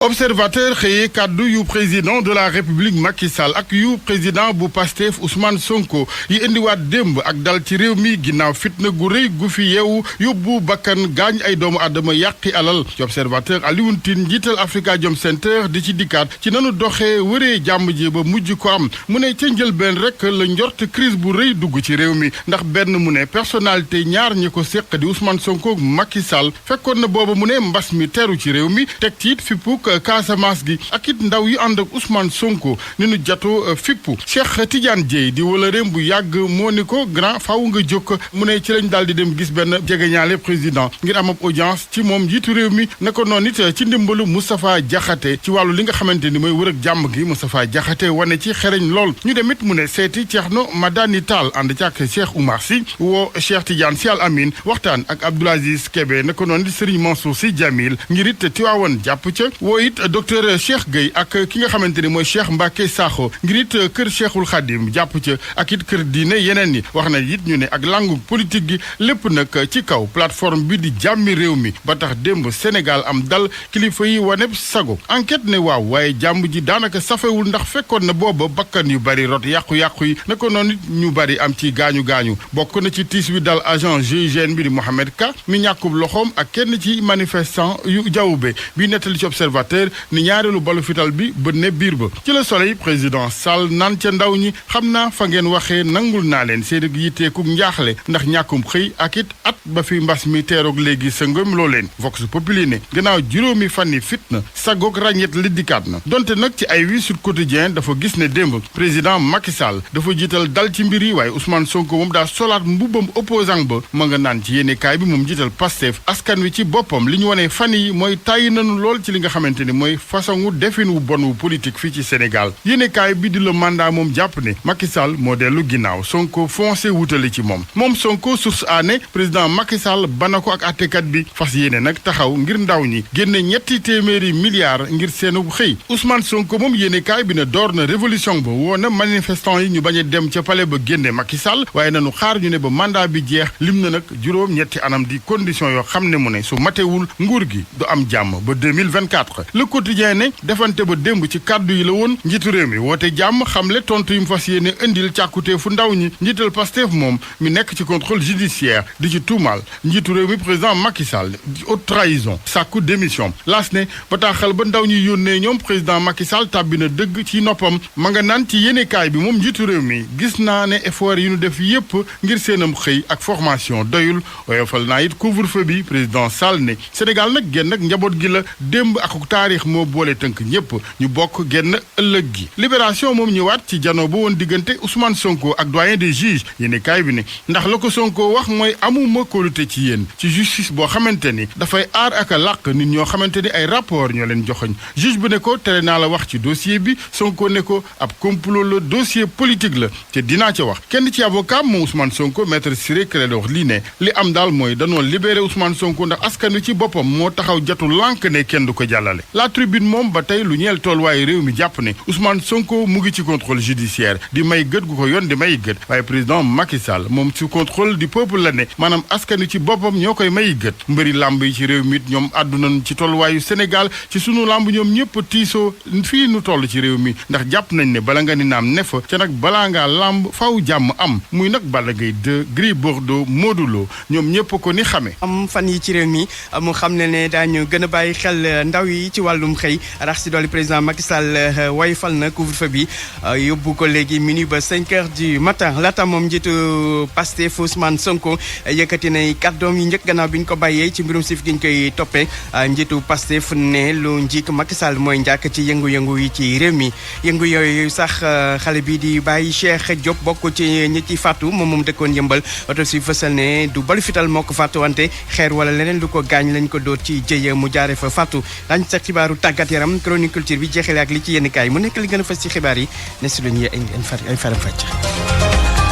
observateur xëyee kàddu yu président de la république Macky Sall ak yu président bu Pastef Ousmane Sonko yi indiwaat démb ak dal ci réew mi ginnaaw fitna gu rëy gu fi yeewu yóbbu bakkan gaañ ay doomu aadama yàqi alal ci observateur Alioune Tine njiital Afrikajom Center di ci dikkaat ci nanu doxee wëree jàmm ji ba mujj ko am mu ne ca njëlbeen rek la njort crise bu rëy dugg ci réew mi ndax benn mu ne personnalité ñaar ñi ko séq di Ousmane Sonko Macky Sall fekkoon na booba mu ne mbas mi teru ci réew mi teg ci it fippuk Casamance gi ak it ndaw yi ànd ak Ousmane Sonko ni nu jatoo fippu Cheikh Tidiane Dièye di wala réem bu yàgg moo ni ko grand faaw nga jóg mu ne ci lañ daal di dem gis benn jegeñaale président ngir am ab audience ci moom njiitu réew mi naka noonu it ci ndimbalu Moustapha Diakhaté ci wàllu li nga xamante ni mooy wër ak jàmm gi Moustapha Diakhaté wane ci xereñ lool ñu demit mu ne seeti Thierno Madani Tall ànd ci ak Cheikh Oumar Sy woo Cheikh Tidiane Sy Al Amine waxtaan ak Abdoul Aziz Kébé naka noonu di Serigne Mansour Sy Djamil ngir it Tiwaawan jàpp ca it docteur Cheikh Gueye ak ki nga xamante ni mooy Cheikh Mbacké Sakho ngir it kër Cheikhul Khadim jàpp ca ak it kër diine yeneen yi wax na it ñu ne ak langue politique gi lépp nag ci kaw plateforme bi di jàmmi réew mi ba tax démb Sénégal am dal kilifa yi waneb sago enquête ne waaw waaye jàmm ji daanaka safewul ndax fekkoon na booba bakkan yu bari rot yàqu-yàqu yi na ko noonu ñu bari am ci gaañu-gaañu bokk na ci tiis wi dal agent GIGN bi di Mohamed Ka mi ñàkkub loxoom ak kenn ci manifestant yu jawube bi nettali ci observateur ni ñaareelu balu fital bi bënne biir ba ci la Soleil président Sall naan ca ndaw ñi xam naa fa ngeen waxee nangul naa leen seen yitteekub njaaxle ndax ñàkkum xëy ak it at ba fi mbas mi teeroog léegi sa ngëm loo leen Vox Populi ne gannaaw juróomi fan yi fitna sagoog ràññet li dikkaat na donte nag ci ay wi Sud Quotidien dafa gis ne démb président Macky Sall dafa jiital dal ci mbir yi waaye Ousmane Sonko moom daa solaat mbubbam opposant ba ma nga naan ci yéenekaay bi moom jiital Pastef askan wi ci boppam li ñu wone fan yi mooy tàyyi nanu lool ci li nga xamante ni mooy façon wu defin wu bon wu politique fii ci Sénégal yéenekaay bi di le mandat moom jàpp ne Macky Sall moo dellu ginnaaw Sonko foncé wutali ci moom Sonko source aané président Macky Sall bana ko ak àttekat bi fas yéene nag taxaw ngir ndaw ñi génne ñetti téeméeri milliards ngir seenu xëy Ousmane Sonko moom yéenekaay bi ne door na révolution ba woo na manifestant yi ñu bañ a dem ca palais ba génne Macky Sall waaye nanu xaar ñu ne ba mandat bi jeex lim na nag juróom ñetti anam di condition yoo xam ne mu ne su matewul nguur gi du am jàmm ba 2024 le quotidien ne defante ba démb ci kàddu yi la woon njiitu réew mi woote jàmm xamle tontu yi mu fas yéene indil càkkutee fu ndaw ñi njiital Pastef moom mi nekk ci contrôle judiciaire di ci tuumal njiitu réew mi président Macky Sall di haute trahison sàkku démission laas ne bataaxal ba ndaw ñi yónnee ñoom président Macky Sall tàbbi na dëgg ci noppam ma nga naan ci yéenekaay bi moom njiitu réew mi gis naa ne effort yi ñu def yépp ngir seenam xëy ak formation doyul oyofal naa it couvre-feu bi président Sall ne Sénégal nag génn ak njaboot gi la démb ak taarix moo boole tënk ñépp ñu bokk génn ëllëg gi libération moom ñëwaat ci janoo ba woon diggante Ousmane Sonko ak doyen des juges yéenekaay bi ne ndax la ko Sonko wax mooy amuma kóolute ci yéen ci justice boo xamante ni dafay aar ak a làq nit ñoo xamante ni ay rapport ñoo leen joxoñ juge bi ne ko tere naa la wax ci dossier bi Sonko ne ko ab complot la dossier politique la te dinaa ca wax kenn ci avocat moom Ousmane Sonko maître Ciré Clédor Ly ne li am daal mooy danoo libéré Ousmane Sonko ndax askan wi ci boppam moo taxaw jatu lànk ne kenn du ko jàllale la tribune moom ba tey lu ñeel toolwaayu réew mi jàpp ne Ousmane Sonko mu ngi ci contrôle judiciaire di may gët gu ko yoon di may gët waaye président Macky Sall moom ci contrôle du peuple la ne maanaam askan wi ci boppam ñoo koy may gët mbëri làmb yi ci réew mi it ñoom àddunañ ci tolluwaayu Sénégal ci sunu làmb ñoom ñëpp tiisoo fii nu toll ci réew mi ndax jàpp nañ ne bala nga ni naam ne fa ca nag balaa ngaa làmb faw jàmm am muy nag Balla Gaye 2 Gris Bordeaux Modou Lo ñoom ñëpp ko ni xamee. am fan yi ci réew mi mu xam ne daañu gën a bàyyi xel ndaw yi ci wàllum xëy rax si dolli président Macky Sall woyfal na couvre-feu bi yóbbu ko léegi minuit ba 5 heures du matin laata moom njiitu Pastef Ousmane Sonko yëkkati nay kàddoom yi njëkk gannaaw bi ñu ko bàyyee ci mbirum siif gi ñu koy toppee njiitu Pastef ne lu njiik Macky Sall mooy njàkk ci yëngu-yëngu yi ci réew mi yëngu yooyu sax xale bi di bàyyi Cheikh Diop bokk ci ñi ci fàttu moom dëkkoon yëmbal oto si fësal ne du balu fital moo ko fàttu wante xeer wala leneen lu ko gaañ lañ ko dóor ci jëye mu jaare fa fàttu dañ sax xibaaru tàggat yaram chronique culture bi jeexale ak li ci yenn kaay mu nekk li gën a fës ci xibaar yi ne si lu ñuy ay faram fàcc.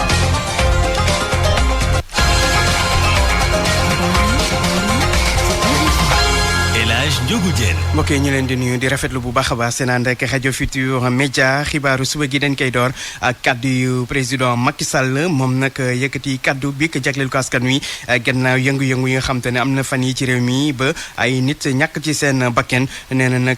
El Hadj Ndiogou Diène. mbokk yi ñu leen di nuyu di rafetlu bu baax a baax seen ànd ak rajo Futurs Médias xibaaru suba gi dañ koy door ak kaddu yu président Macky Sall moom nag yëkkati kaddu bi ko jagleel ko askan wi gannaaw yëngu-yëngu yi nga xam te ne am na fan yi ci réew mi ba ay nit ñàkk ci seen bakken nee na nag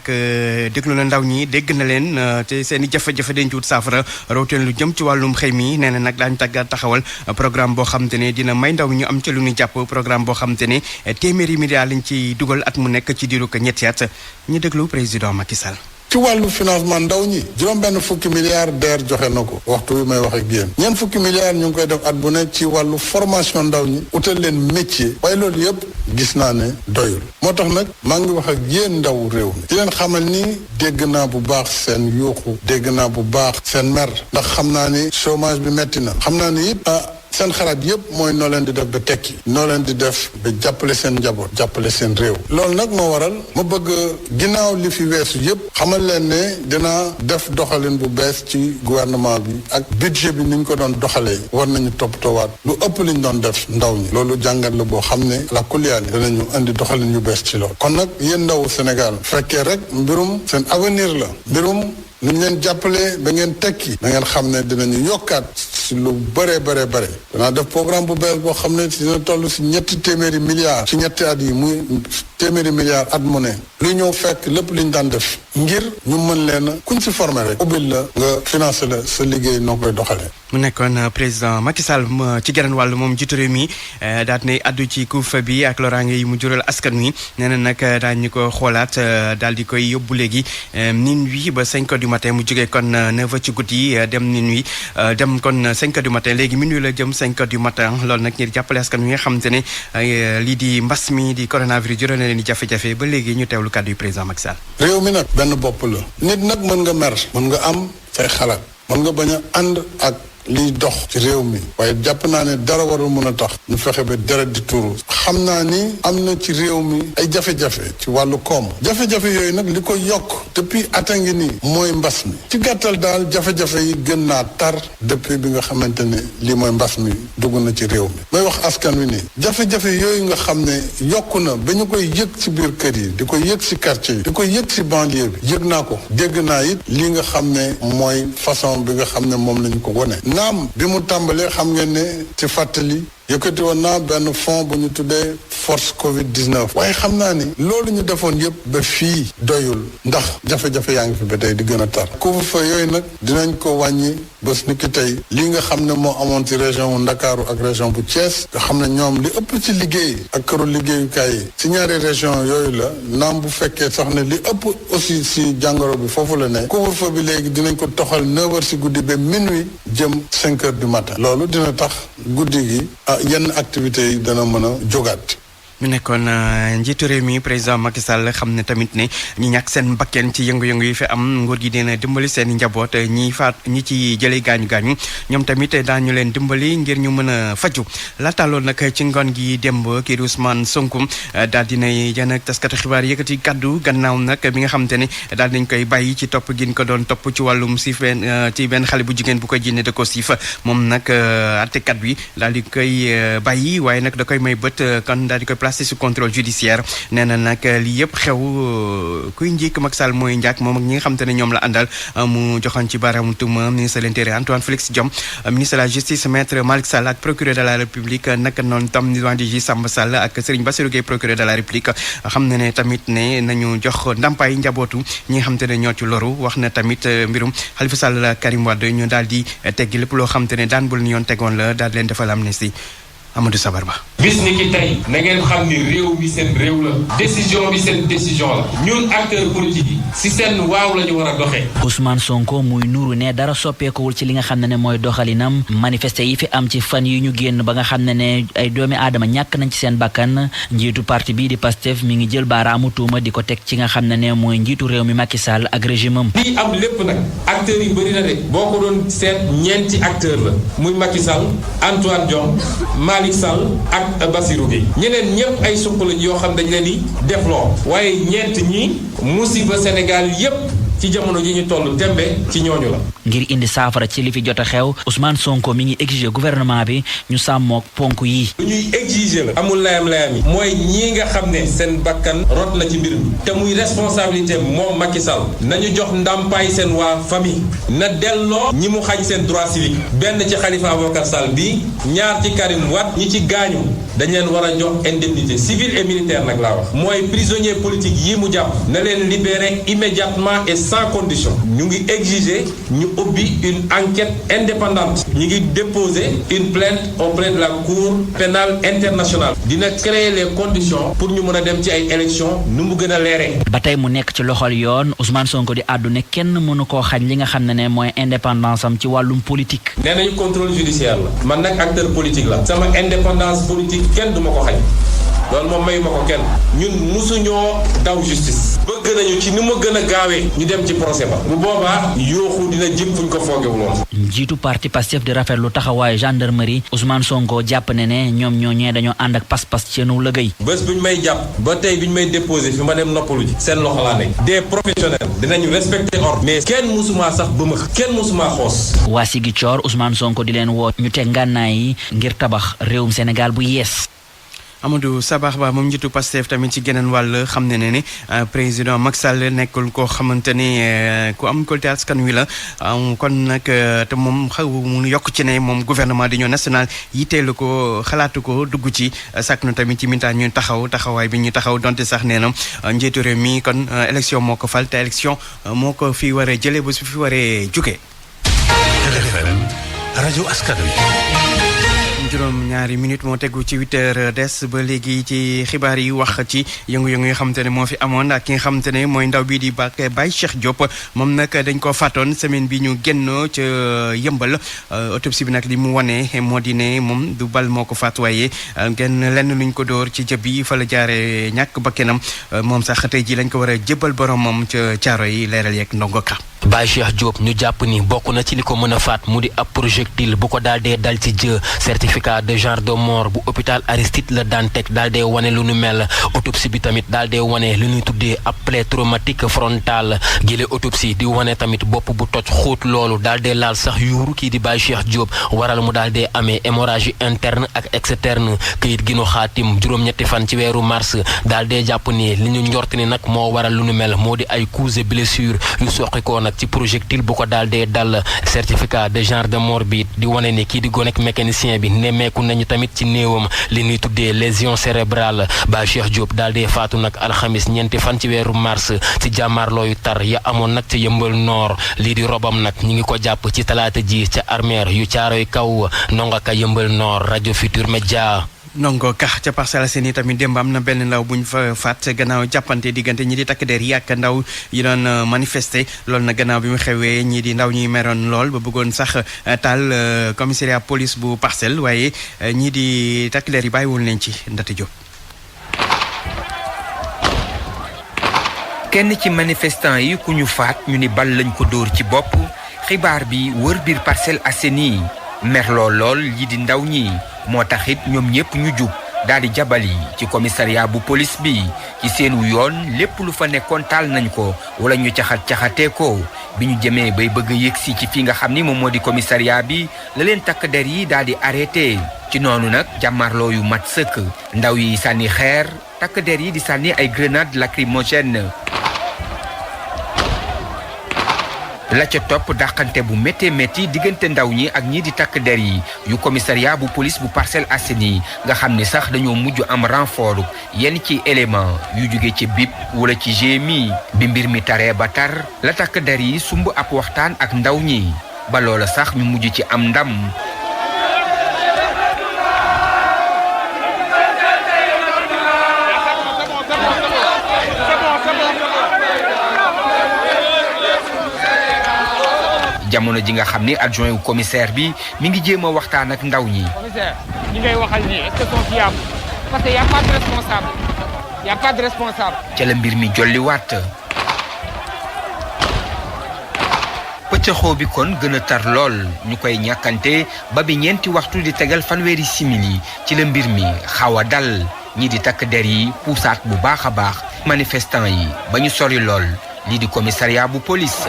déglu na ndaw ñi dégg na leen te seen i jafe-jafe dañ ci wut saafara rawatina lu jëm ci wàllum xëy mi nee na nag daañu taxawal programme boo xam te ne dina may ndaw ñu am ci lu ñu jàpp programme boo xam te ne téeméeri milliards lañ ci dugal at mu nekk ci diiru ko ñetti at ñu déglu président Macky Sall. ci wàllu financement ndaw ñi juróom-benn fukki milliards DER joxe na ko waxtu wi may wax ak yéen ñeent fukki milliards ñu ngi koy def at bu ne ci wàllu formation ndaw ñi utal leen métier waaye loolu yëpp gis naa ne doyul moo tax nag maa ngi wax ak yéen ndaw réew mi di leen xamal ni dégg naa bu baax seen yuuxu dégg naa bu baax seen mer ndax xam naa ni chômage bi metti na xam naa ni it seen xalaat yëpp mooy noo leen di def ba tekki noo leen di def ba jàppale seen njaboot jàppale seen réew loolu nag moo waral ma bëgg ginnaaw li fi weesu yëpp xamal leen ne dinaa def doxalin bu bees ci gouvernement bi ak budget bi ni ñu ko doon doxalee war nañu toppatoowaat lu ëpp li ñu doon def ndaw ñi loolu jàngat la boo xam ne la kuliyaali danañu indi doxalin yu bees ci loolu kon nag yéen ndawu Sénégal fekkee rek mbirum seen avenir la mbirum ni ñu leen jàppale ba ngeen tekki da ngeen xam ne dinañu yokkaat si lu bëree bare danaa def programme bu bees boo xam ne dina toll si ñetti téeméeri milliards ci ñetti at yi muy téeméeri milliards at mu ne lu ñëw fekk lépp li ñu daan def ngir ñu mën leen kuñ si formé rek ubbil la nga financé la sa liggéey noo koy doxalee. mu nekkoon président Macky Sall ci geneen wàll moom jiitu réew mi daal di addu ci couvre-feu bi ak loraange yi mu jural askan wi nee na nag daañu ko xoolaat daal di koy yóbbu léegi minuit ba 5 heures du matin mu jógee kon 9 heures ci guddi dem minuit dem kon 5 heures du matin léegi minuit la jëm 5 heures du matin loolu nag ngir jàppale askan wi nga xamante ne lii di mbas mi di coronavirus jural na leen di jafe-jafe ba léegi ñu teewlu kàddu yu président Macky Sall. réew mi nag benn bopp la nit nag mën nga mer mën nga am say xalaat mën nga bañ a ànd ak liy dox ci réew mi waaye jàpp naa ne dara warul mën a tax ñu fexe ba deret di turu xam naa ni am na ci réew mi ay jafe-jafe ci wàllu koom jafe-jafe yooyu nag li ko yokk depuis ata ngi nii mooy mbas mi ci gàttal daal jafe-jafe yi gën naa tar depuis bi nga xamante ne lii mooy mbas mi dugg na ci réew mi may wax askan wi nii jafe-jafe yooyu nga xam ne yokk na ba ñu koy yëg ci biir kër yi di ko yëg ci quartier yi di ko yëg ci banlieue bi yëg naa ko dégg naa it lii nga xam ne mooy façon bi nga xam ne moom lañu ko wone naam bi mu tàmbalee xam ngeen ne ci fàttali yëkkati woon naa benn fonds bu ñu tuddee force Covid 19 waaye xam naa ni loolu ñu defoon yëpp ba fii doyul ndax jafe-jafe yaa ngi fi ba tey di gën a tar couvre-feu yooyu nag dinañ ko wàññi bés ni ki tey lii nga xam ne moo amoon ci région bu Ndakaaru ak région bu Thiès nga xam ne ñoom li ëpp ci liggéey ak këru liggéeyukaay yi ci ñaari région yooyu la naam bu fekkee sax ne li ëpp aussi si jàngoro bi foofu la ne couvre-feu bi léegi dinañ ko toxal 9 heures si guddi ba minuit jëm 5 heures du matin loolu dina tax guddi gi yenn activités yi dana mën a jógaat. mu nekkoon njiitu réew mi président Macky Sall xam ne tamit ne ñi ñàkk seen bakken ci yëngu-yëngu yi fi am nguur gi dina dimbali seen njaboot ñi ci jëlee gaañu-gaañu ñoom tamit daañu leen dimbali ngir ñu mën a faju laata loolu nag ci ngoon gi démb kii di Ousmane Sonko daal dinay jën ak taskatu xibaar yëkkati kaddu gannaaw nag bi nga xamante ne daal nañ koy bàyyi ci topp gi ñu ko doon topp ci wàllum siif ci benn xale bu jigéen bu koy jinne da ko siif moom nag àttekat bi daal di koy bàyyi waaye nag da koy may bët kon daal di koy sous contrôle judiciaire nee na nag lii yëpp xew kuy njiik Macky Sall mooy njaak moom ak ñi nga xam te ne ñoom la àndal mu joxoon ci baaraamu tuuma ministre de l'Intérieur Antoine Félix Diome ministre de la Justice maître Malick Sall ak procureur de la République naka noonu tam doyen du juge Samba Sall ak Serigne Bassirou Gueye procureur de la République xam na ne tamit ne nañu jox ndàmpaay njabootu ñi nga xam te ne ñoo ci loru wax na tamit mbirum Khalifa Sall ak Karim Wade ñu daal di teggi lépp loo xam te ne daan bul ni yoon tegoon la daal di leen defal amnistie Amadou Sabar Ba. bis ni ki tey na ngeen xam ni réew mi seen réew la décision bi seen décision la ñun acteurs politiques yi si seen waaw la ñu war a doxee. Ousmane Sonko muy nuru ne dara soppeekuwul ci li nga xam ne mooy doxalinam manifester yi fi am ci fan yi ñu génn ba nga xam ne ay doomi aadama ñàkk nañ ci seen bakkan njiitu parti bii di Pastef mi ngi jël baaraamu tuuma di ko teg ci nga xam ne mooy njiitu réew mi Macky Sall ak régime am. lii am lépp nag acteurs yi bëri na de boo ko doon seet ñeenti acteur la muy Macky Sall Antoine Diome Malick Sall ak Bassirou Gueye ñeneen ñëpp ay suq lañ yoo xam dañ leen di defloo waaye ñeent ñi musiba Sénégal yépp ci jamono ji ñu toll tembe ci ñooñu la. ngir indi saafara ci li fi jot a xew Ousmane Sonko mi ngi exiger gouvernement bi ñu sàmmook ponk yi. lu ñuy exiger la amul layam-layam yi mooy ñii nga xam ne seen bakkan rot na ci mbir mi te muy responsabilité moom Macky Sall nañu jox ndàmpaay seen waa famille na delloo ñi mu xañ seen droit civique benn ci Khalifa Ababacar Sall bi ñaar ci Karim Wade ñi ci gaañu dañ leen war a jox indemnité civile et militaire nag laa wax mooy prisonnier politique yi mu jàpp na leen libérer immédiatement et sans condition ñu ngi exiger ñu ubbi une enquête indépendante ñu ngi déposer une plainte auprès de la Cour pénale internationale dina créer les conditions pour ñu mën a dem ci ay élections nu mu gën a leeree. ba tey mu nekk ci loxol yoon Ousmane Sonko di àddu ne kenn mënu koo xañ li nga xam ne mooy indépendance am ci wàllum politique. nee nañu contrôle judiciaire la man nag acteur politique la sama indépendance politique kenn du ma ko xañ loolu moom mayu ma ko kenn ñun musuñoo daw justice bëgg nañu ci ni mu gën a gaawee ñu dem ci procès ba bu boobaa yooxu dina jëm fuñ ko foogewuloon. njiitu parti Pastef di rafetlu taxawaayu gendarmerie Ousmane Sonko jàpp ne ñoom ñooñee dañoo ànd ak pas-pas ci seenu liggéey. bés bu ñu may jàpp ba tey bi ñu may déposé fi ma dem noppalu ji seen loxo laa nekk des professionnels dinañu respecter ordre mais kenn musumaa sax bëmëx kenn musumaa xoos. waa Ziguinchor Ousmane Sonko di leen woo ñu teg ngànnaay yi ngir tabax réewum Sénégal bu yees. Amadou Sabax Ba moom njiitu Pastef tamit ci geneen wàll xam ne président Macky Sall nekkul koo xamante ni ku am kóolute askan wi la kon nag te moom xaw mu yokk ci ne moom gouvernement d'union nationale yitteelu ko xalaatu ko dugg ci sàkk na tamit ci mintaan ñu taxawaay bi ñu taxaw donte sax nee na njiitu réew mi kon élection moo ko fal te élection moo ko fi waree jëlee ba su fi waree jugee. RFM rajo askan wi. juróom ñaari minute moo tegu ci 8h des ba léegi ci xibaar yi wax ci yëngu-yëngu yi nga xamante ne moo fi amoon ak ki nga xamante ne mooy ndaw bii di Baye Cheikh Diop moom nag dañ ko fàttoon semaine bi ñu génn ca yëmbal autopsie bi nag li mu wane moo di ne moom du bal moo ko faat waaye genn lenn luñ ko dóor ci jëb bi fa la jaare ñàkk bakkanam moom sax tey ji lañ ko war a jébbal borom moom ca caaro yi leeral yeeg ndongo ka Baye Cheikh Diop ñu jàpp ni bokk na ci li ko mën a faat mu di ab projectile bu ko daal dee dal ci jë certificat de genre de mort bu hôpital Aristide Le Dantec daal dee wane lu nu mel autopsie bi tamit daal dee wane lu ñuy tuddee ab plaie traumatique frontale gile autopsie di wane tamit bopp bu toj xóot loolu daal dee laal sax yuuru kii di Baye Cheikh Diop waral mu daal dee amee hémorragie interne ak externe këyit gi nu xaatim juróom-ñetti fan ci weeru mars daal dee jàpp ni li ñu njort ni nag moo waral lu nu mel moo di ay coups et blessures yu soqikoo nag ci projectile bu ko daal dee dal certificat de genre de mort bi di wane ni kii di gonek mécanicien bi nemmeeku nañu tamit ci néewam li ñuy tuddee lésion cérébrale Baye Cheikh Diop daal dee faatu nag alxamis ñeenti fan ci weeru mars ci jàmmaarlooyu tar ya amoon nag ca yëmbal noor lii di robam nag ñi ngi ko jàpp ci talaata ji ca armeer yu caaroy kaw nongaka yëmbal noor rajo Futur Média. nongo kax ca Parcelles Assainies tamit démb am na benn ndaw bu ñu fa faat gannaaw jàppante diggante ñi di takk der yi ak ndaw yi doon manifester loolu na gannaaw bi mu xewee ñii di ndaw ñuy meroon lool ba bëggoon sax taal commissariat police bu Parcelles waaye ñii di takk der yi bàyyiwul leen ci Ndate Diop. kenn ci manifestant yi ku ñu faat ñu ni bal lañ ko dóor ci bopp xibaar bi wër biir Parcelles Assainies merloo lool yi di ndaw ñi moo taxit ñoom ñëpp ñu jug daal di jabali ci commissariat bu police bi ci seenu yoon lépp lu fa nekkoon taal nañ ko wala ñu caxatee ko bi ñu jëmee bay bëgg a yëgsi ci fi nga xam ni moom moo di commissariat bi la leen takk der yi daal di arrêté ci noonu nag jàmmarloo yu mat sëkk ndaw yi sànni xeer takk der yi di sànni ay grenade lacrymogène la ca topp dàqante bu méttee métti diggante ndaw ñi ak ñii di takk der yi yu commissariat bu police bu Parcelles Assainies nga xam ni sax dañoo mujj am renfort yenn ci élément yu jóge ci BIP wala ci GMI bi mbir mi taree ba tar la takk der yi sumb ab waxtaan ak ndaw ñi ba loola sax ñu mujj ci am ndam. jamono ji nga xam ni adjoint wu commissaire bi mi ngi jéem a waxtaan ak ndaw ñi. commissaire ñi ngay waxal nii est-ce que sont fiables parce que y a pas de responsable y a pas de responsable. ca la mbir mi jolliwaat. pëccëxoo bi kon gën a tar lool ñu koy ñàkkante ba bi ñeenti waxtu di tegal fanweeri simili ci la mbir mi xaw a dal ñii di takk der yi puusaat bu baax a baax manifestant yi ba ñu sori lool lii di commissariat bu police.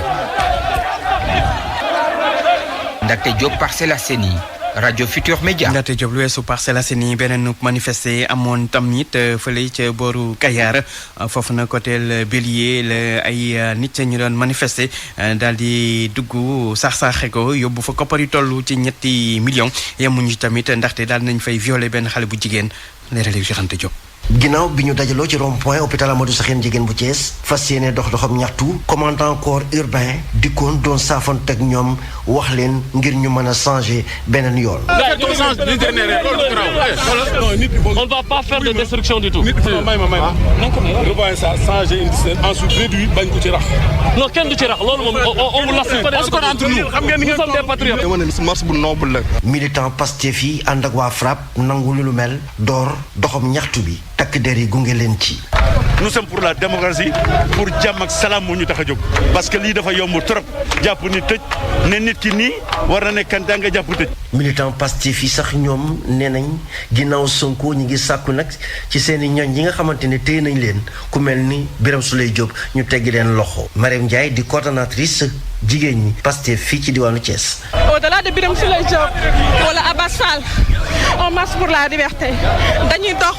Ndaxte Diop Parcelles Assainies rajo Futur Média. Ndaxte Diop lu weesu Parcelles Assainies beneen manifester amoon tamit fële ca booru Kayar foofu na côté Bélier la ay nit ñu doon manifester daal di dugg sax-saxe ko yóbbu fa koppar yu toll ci 3 millions yemuñu tamit ndaxte daal nañ fay violer benn xale bu jigéen leeral yu Cheikh Diop. ginnaaw bi ñu dajaloo ci rond-point hôpital Amadou Sakhine Ndiéguène bu Thiès fas yéene doxam ñaxtu commandant corps urbain dikkoon doon saafante ak ñoom wax leen ngir ñu mën a changer beneen yoon. On ne va pas faire de destruction du tout. Non kenn du ci rax loolu moom on vous l'assure. Parce que entre nous xam ngeen nous sommes des patriotes. marche bu noble la. militant Pastef yi ànd ak waa FRAPP nangu lu mel door doxam ñaxtu bi. takk der yi gunge leen ci. nous sommes pour la démocratie pour jàmm ak salaam moo ñu tax a jóg parce que lii dafa yomb trop jàpp ni tëj ne nit ki nii war na ne kantaa nga jàpp tëj. militant Pastef yi sax ñoom nee nañ ginnaaw Sonko ñi ngi sàkku nag ci seen i ñoñ yi nga xamante ne téye nañ leen ku mel ni Birame Souleye Diop ñu teggi leen loxo. Marème Ndiaye di coordonnatrice jigéen ñi Pastef fii ci diwaanu Thiès. au-delà de Birame Souleye Diop wala Abass Fall on marche pour la liberté dañuy dox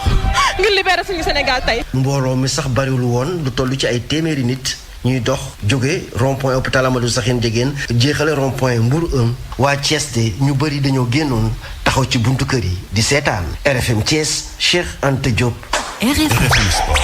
ngir libérer suñu Sénégal tey. mbooloo mi sax bariwul woon lu toll ci ay téeméeri nit ñuy dox jóge rond-point hôpital Amadou Sakhine Ndiéguène jeexale rond-point Mbour 1 waa Thiès de ñu bëri dañoo génnoon taxaw ci buntu kër yi di seetaan. RFM Thiès Cheikh Anta Diop. RFM Sport.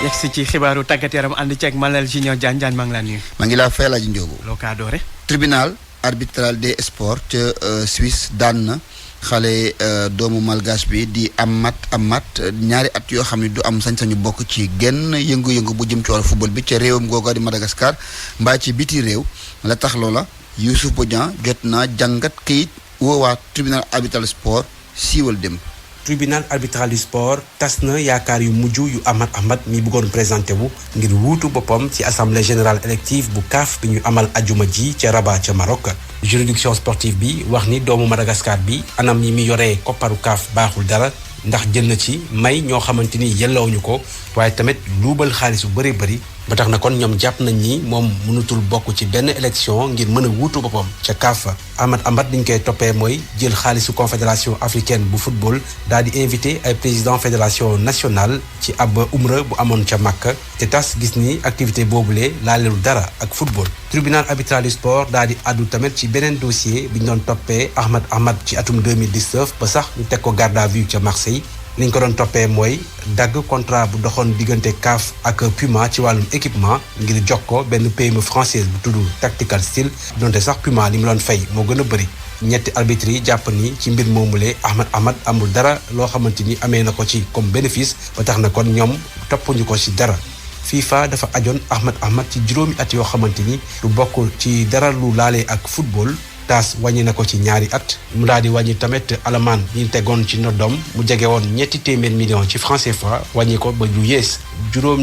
yegsi ci xibaaru tàggat yaram ànd ceeg Malal Junior Diagne maa ngi laa nuyu. maa ngi laa fay Laaji Ndiobo. loo kaa doore. tribunal arbitral des sports ca Suisse daan na xale doomu malgache bi di Amat ñaari at yoo xam ne du am sañ-sañu bokk ci genn yëngu-yëngu bu jëm ci wàllu football bi ca réewam googa di Madagascar mbaa ci biti réew la tax loola Youssouf Bodian jot naa jàngat kayit woowaa tribunal arbitral sport siiwal dem. tribunal arbitral du sport tas na yaakaar yu mujj yu Amat mi bëggoon présenté wu ngir wuutu boppam ci assemblée générale élective bu CAF bi ñu amal ajuma ji ca Rabat ca Maroc. juridiction sportive bi wax ni doomu Madagascar bi anam yi mi yoree kopparu CAF baaxul dara ndax jël na ci may ñoo xamante ni yellawuñu ko waaye tamit luubal xaalis bu bëree bëri ba tax na kon ñoom jàpp nañ ni moom mënatul bokk ci benn élection ngir mën a wuutu boppam ca CAF. Amat liñ koy toppee mooy jël xaalisu confédération africaine bu football daal di invité ay président fédération nationale ci ab umra bu amoon ca Makka te tas gis ni activité boobule laalelu dara ak football. tribunal arbitral du sport daal di addu tamit ci beneen dossier bi ñu doon toppee Ahmad ci atum 2019 ba sax ñu teg ko garde à vue ca Marseille. li ñu ko doon toppee mooy dagg contrat bu doxoon diggante CAF ak Puma ci wàllum équipement ngir jox ko benn PME française bu tudd Tactical Steel donte sax Puma li mu doon fay moo gën a bëri. ñetti arbitre yi jàpp ni ci mbir moomule Ahmad amul dara loo xamante ni amee na ko ci comme bénéfice ba tax na kon ñoom toppuñu ko ci dara. FIFA dafa ajoon Ahmad ci juróomi at yoo xamante ni du bokk ci dara lu laalee ak football. taas wàññi na ko ci 2 at mu daal di wàññi tamit alamaan yi ñu tegoon ci noddom mu jege woon 300 millions ci franc CFA wàññi ko ba lu yées 2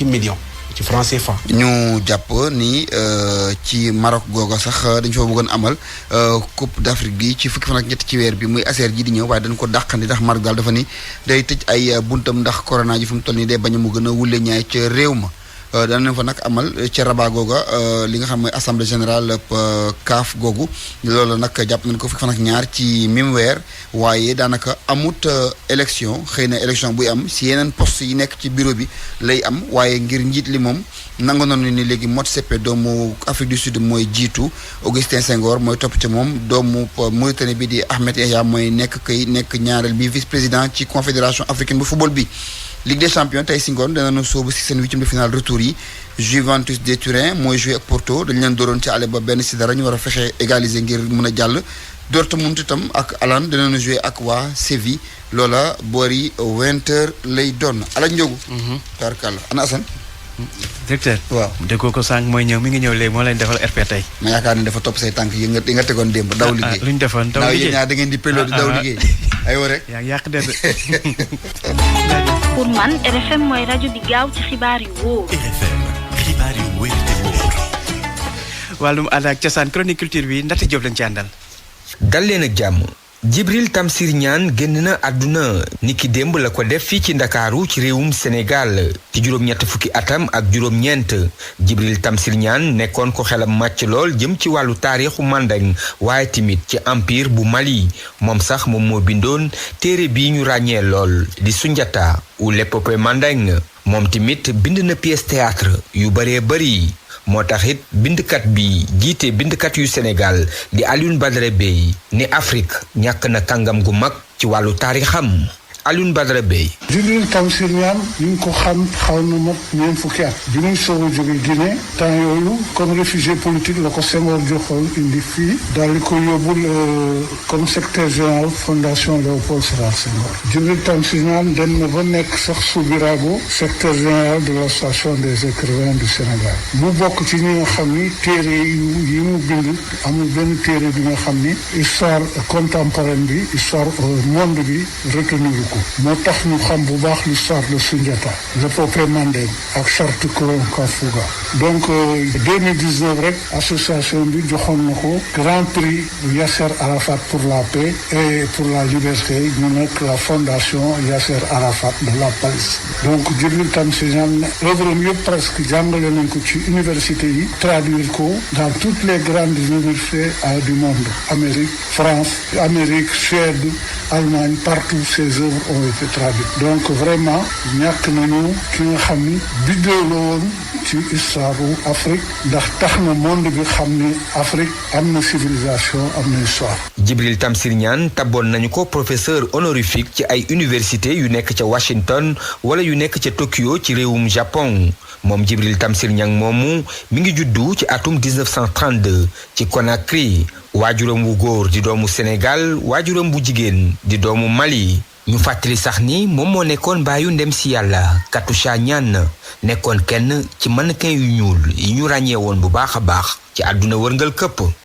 millions ci franc CFA. ñu jàpp ni ci Maroc googa sax dañu fa bëggoon amal Coupe d'Afrique bi ci fukki fan ak ñett ci weer bi muy aser ji di ñëw waaye dañ ko dàqandi ndax Maroc daal dafa ni day tëj ay buntam ndax corona ji fu mu toll nii day bañ mu gën a wulle ñaay ca réew ma. danañ fa nag amal ca Rabat googa li nga xam mooy assemblée générale CAF googu loolu nag jàpp nañ ko fukki fan ak ñaar ci même weer waaye daanaka amut élection xëy na élection buy am si yeneen poste yi nekk ci bureau bi lay am waaye ngir njiit li moom nangu nañu ni léegi Motsepe doomu Afrique du Sud mooy jiitu Augustin Senghor mooy topp ci moom doomu Mauritanie bi di Ahmed Yahya mooy nekk ñaareel bi vice président ci confédération africaine bu football bi. Ligue des champions tey si ngoon danañu sóobu si seen 8e de finale retour yi Juventus de Turin mooy joué ak Porto dañu leen dooroon ci àll ba 1-0 ñu war a fexe égaliser ngir mën a jàll Dortmund itam ak Alan danañu joué ak waa Séville loola boori 20h lay doon ala njóogu. tarkal ana Assane. directeur. waaw déggoo ko sànq mooy ñëw mi ngi ñëw léegi moo leen defal RP tey. ma yaakaar ne dafa topp say tànk yi nga tegoon démb daw liggéey. lu ñu defoon daw liggéey ñaar da ngeen di peloo di daw liggéey. aywa rek yaa ngi yàq de. pour man RFM mooy rajo bi gaaw ci xibaar yu wóor. RFM xibaar yu wóor te wóor. wàllum aada ak cosaan chronique culture bi Ndate Diop lañ ci àndal. dal leen ak jàmm Djibril Tamsir Niane génn na àdduna niki démb la ko def fii ci Ndakaaru ci réewum Sénégal ci juróom-ñett fukki atam ak juróom-ñeent Djibril Tamsir Niane nekkoon ko xelam màcc lool jëm ci wàllu taarixu Mandeng waaye tamit ci empire bu Mali moom sax moom moo bindoon téere bii ñu ràññee lool di Sunjata ou l'épopée Mandeng moom tamit bind na pièce théâtre yu bëree bëri moo tax it bindkat bi jiite bindkat yu Sénégal di Alioune Badara Bèye ni Afrique ñàkk na kàngam gu mag ci wàllu taarixam Alioune Badara Bèye. Djibril Tamsir Niane ñu ngi ko xam xaw na mat ñeent fukki at bi muy soog a jóge Guinée temps yooyu comme réfugié politique la ko Senghor joxoon indi fii daal di ko yóbbul comme secrétaire général fondation Léopold Sédar Senghor. Djibril Tamsir Niane dem na ba nekk sax sous-birago secrétaire général de l'association des écrivains du Sénégal mu bokk ci ñi nga xam ni téere yi mu bind amul benn téere bi nga xam ni histoire contemporaine bi histoire monde bi retenir ko moo tax ñu xam bu baax l'histoire de Sunjata l'épopée Mandeng ak charte Kafuga donc 2019 rek association bi joxoon na ko grand prix Yasser Arafat pour la paix et pour la liberté ñu nekk la fondation Yasser Arafat de la Palestine donc Djibril Tamsir Niane œuvre yëpp presque jàngale nañ ko ci université yi traduire ko dans toutes les grandes universités du monde Amérique France Amérique Suède Allemagne partout ces œuvres ont été traduites donc vraiment ñàkk nañu ki nga xam ni biddéew la woon ci histoire bu Afrique ndax tax na monde bi xam ni Afrique am na civilisation am na histoire. Djibril Tamsir Niane tabboon nañu ko professeur honorifique ci ay université yu nekk ca Washington wala yu nekk ca Tokyo ci réewum Japon moom Djibril Tamsir Niane moomu mi ngi juddu ci atum 1932 ci Conakry waajuram wu góor di doomu Sénégal waajuram bu jigéen di doomu Mali. ñu fàttali sax ni moom moo nekkoon baayu ndem si yàlla Katusha Niane nekkoon kenn ci mannequin yu ñuul yi ñu ràññee woon bu baax a baax ci àdduna wërngal këpp